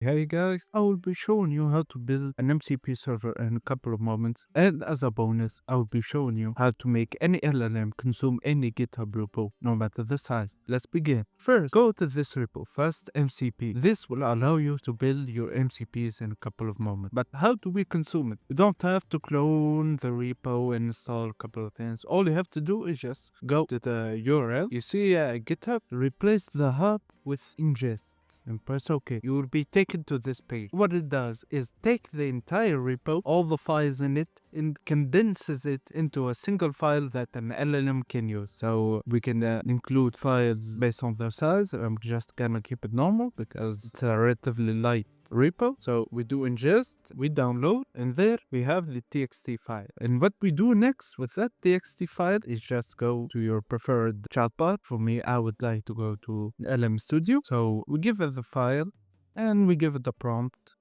Hey guys, I will be showing you how to build an MCP server in a couple of moments, and as a bonus, I will be showing you how to make any LLM consume any GitHub repo, no matter the size. Let's begin. First, go to this repo, Fast MCP. This will allow you to build your MCPs in a couple of moments. But how do we consume it? You don't have to clone the repo and install a couple of things. All you have to do is just go to the URL. You see GitHub, replace the hub with ingest and press OK. You will be taken to this page. What it does is take the entire repo, all the files in it, and condenses it into a single file that an LLM can use. So we can include files based on their size. I'm just gonna keep it normal because it's a relatively light repo. So we do ingest, we download, and there we have the txt file. And what we do next with that txt file is just go to your preferred chatbot. For me, I would like to go to LM Studio. So we give it the file and we give it the prompt.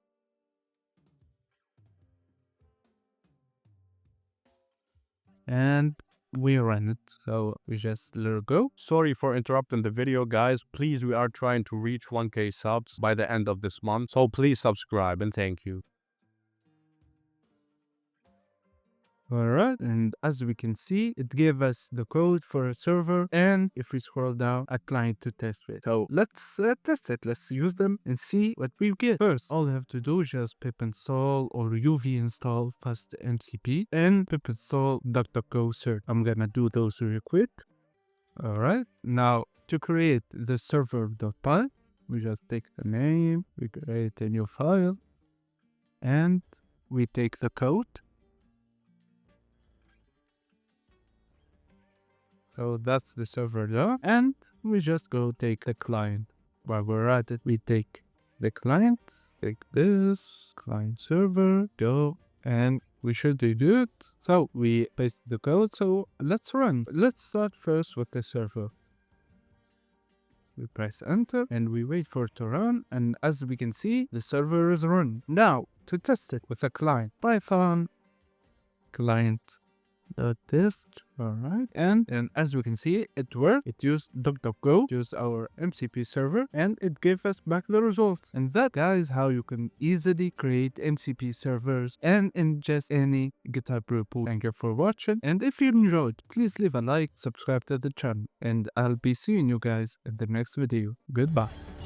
And we run it. So we just let it go. Sorry for interrupting the video, guys. Please, we are trying to reach 1K subs by the end of this month. So please subscribe and thank you. Alright, and as we can see, it gave us the code for a server, and if we scroll down, a client to test with. So let's test it. Let's use them and see what we get. First, all you have to do is just pip install or UV install fast MCP and pip install DuckDuckGo cert. I'm gonna do those real quick. Alright, now to create the server.py, we just take the name, we create a new file, and we take the code. So that's the server there. And we just go take the client. While we're at it, we take the client, take this, client server, go, and we should do it. So we paste the code. So let's run. Let's start first with the server. We press enter and we wait for it to run. And as we can see, the server is run. Now to test it with a client, Python client test. Alright, and as we can see, it worked. It used DuckDuckGo, used our MCP server, and it gave us back the results. And that, guys, how you can easily create MCP servers and ingest any GitHub repo. Thank you for watching, and if you enjoyed, please leave a like, subscribe to the channel, and I'll be seeing you guys in the next video. Goodbye.